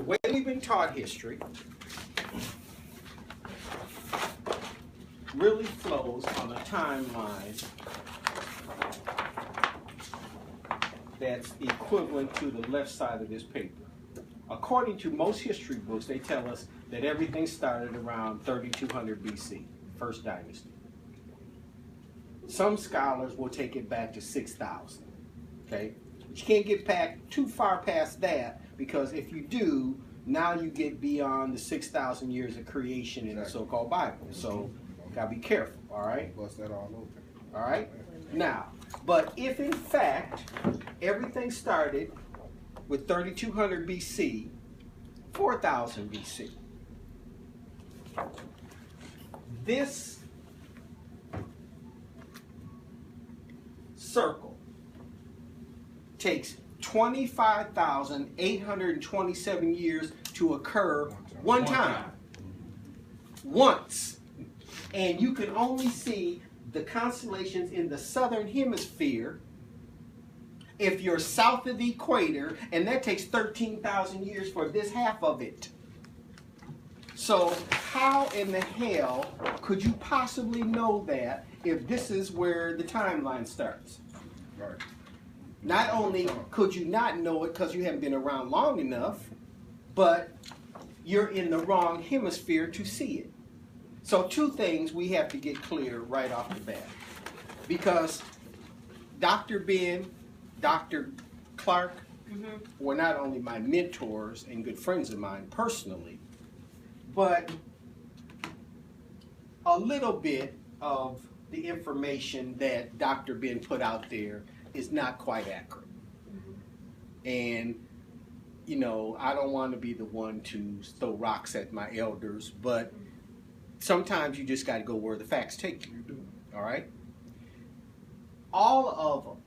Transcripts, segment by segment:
way we've been taught history really flows on a timeline that's equivalent to the left side of this paper. According to most history books, they tell us that everything started around 3200 BC, First Dynasty. Some scholars will take it back to 6000, okay? But you can't get back too far past that, because if you do, now you get beyond the 6,000 years of creation in the so-called Bible. So, gotta be careful, all right? Bust that all over. All right? Now, but if in fact everything started with 3200 BC, 4000 BC, this circle takes 25,827 years to occur one time. Once. And you can only see the constellations in the southern hemisphere if you're south of the equator, and that takes 13,000 years for this half of it. So how in the hell could you possibly know that if this is where the timeline starts? Right. Not only could you not know it because you haven't been around long enough, but you're in the wrong hemisphere to see it. So two things we have to get clear right off the bat. Because Dr. Ben, Dr. Clark were not only my mentors and good friends of mine personally, but a little bit of the information that Dr. Ben put out there is not quite accurate. And, you know, I don't want to be the one to throw rocks at my elders, but sometimes you just got to go where the facts take you. All right? All of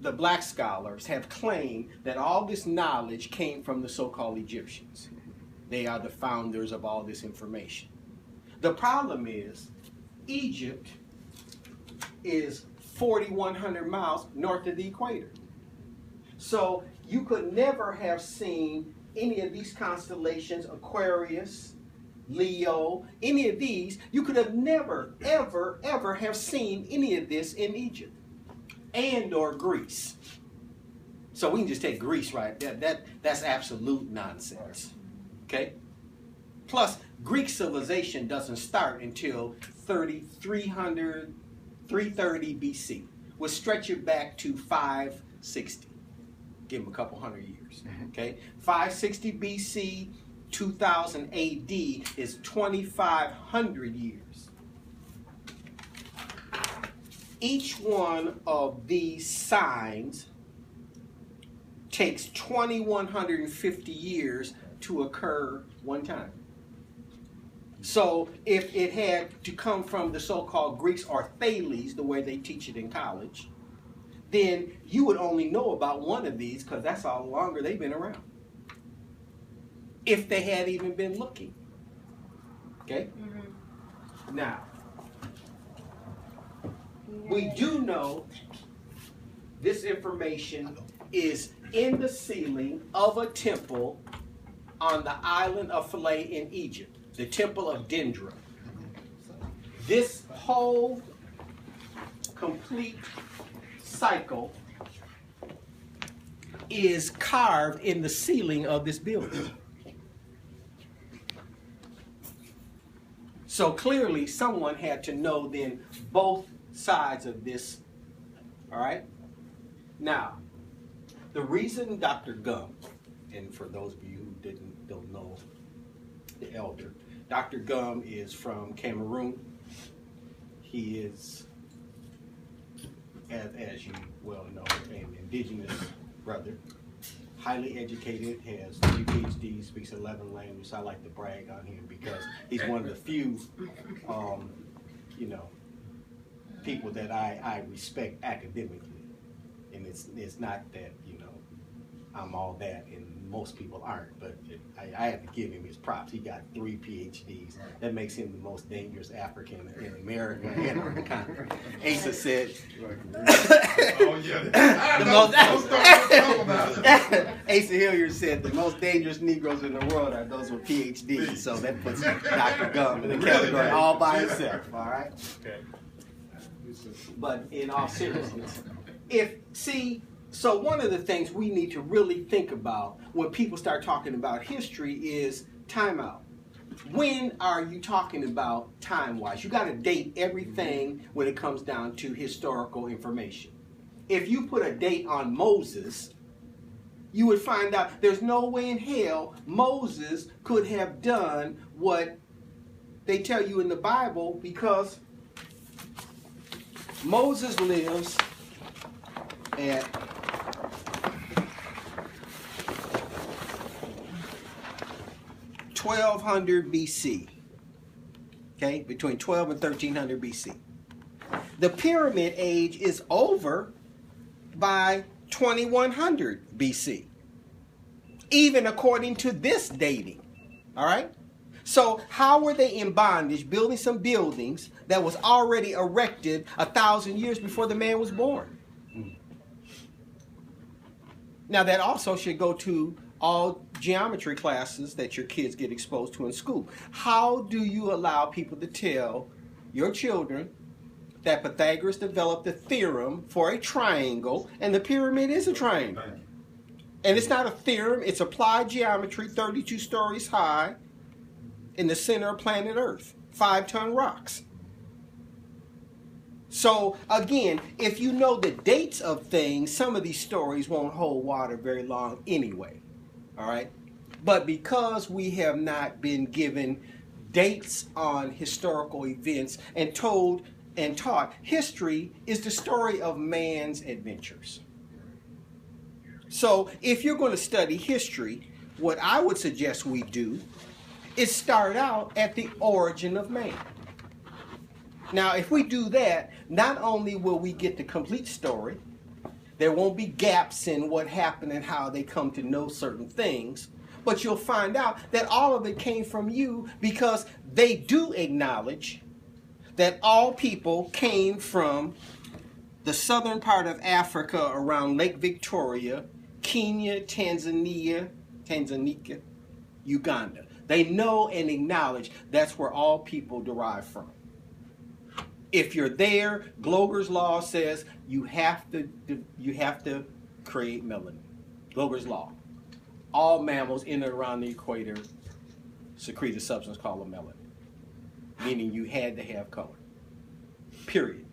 the black scholars have claimed that all this knowledge came from the so-called Egyptians. They are the founders of all this information. The problem is, Egypt is 4,100 miles north of the equator. So you could never have seen any of these constellations, Aquarius, Leo, any of these. You could have never, ever, ever have seen any of this in Egypt and or Greece. So we can just take Greece right there. That's absolute nonsense. Okay? Plus, Greek civilization doesn't start until 330 BC. We'll stretch it back to 560. Give them a couple hundred years. Okay? 560 BC, 2000 AD is 2,500 years. Each one of these signs takes 2,150 years to occur one time. So if it had to come from the so-called Greeks or Thales, the way they teach it in college, then you would only know about one of these because that's how longer they've been around. If they had even been looking. Okay? Now, we do know this information is in the ceiling of a temple on the island of Philae in Egypt, the temple of Dendra. This whole complete cycle is carved in the ceiling of this building. So clearly someone had to know then both sides of this. All right? Now, the reason Dr. Gum, and for those of you who don't know the elder, Dr. Gum is from Cameroon. He is, as you well know, an indigenous brother, highly educated, has 3 PhDs, speaks 11 languages. I like to brag on him because he's one of the few, people that I respect academically. And it's not that, I'm all that, and most people aren't. But I have to give him his props. He got 3 PhDs. That makes him the most dangerous African in America and on the continent. Asa said, Oh, yeah. Asa Hilliard said the most dangerous Negroes in the world are those with PhDs. So that puts Dr. Gum in the category all by himself. All right. Okay. But in all seriousness, so one of the things we need to really think about when people start talking about history is timeout. When are you talking about time-wise? You got to date everything when it comes down to historical information. If you put a date on Moses, you would find out there's no way in hell Moses could have done what they tell you in the Bible, because Moses lives at 1200 BC. Okay, between 12 and 1300 BC. The Pyramid Age is over by 2100 BC, even according to this dating. All right? So how were they in bondage building some buildings that was already erected 1,000 years before the man was born? Now that also should go to all geometry classes that your kids get exposed to in school. How do you allow people to tell your children that Pythagoras developed the theorem for a triangle, and the pyramid is a triangle? And it's not a theorem, it's applied geometry, 32 stories high, in the center of planet Earth, 5-ton rocks. So again, if you know the dates of things, some of these stories won't hold water very long anyway. All right? But because we have not been given dates on historical events and told and taught, history is the story of man's adventures. So if you're going to study history, what I would suggest we do is start out at the origin of man. Now, if we do that, not only will we get the complete story, there won't be gaps in what happened and how they come to know certain things, but you'll find out that all of it came from you, because they do acknowledge that all people came from the southern part of Africa around Lake Victoria, Kenya, Tanzania, Uganda. They know and acknowledge that's where all people derive from. If you're there, Gloger's law says you have to create melanin. Gloger's law. All mammals in and around the equator secrete a substance called a melanin, meaning you had to have color. Period.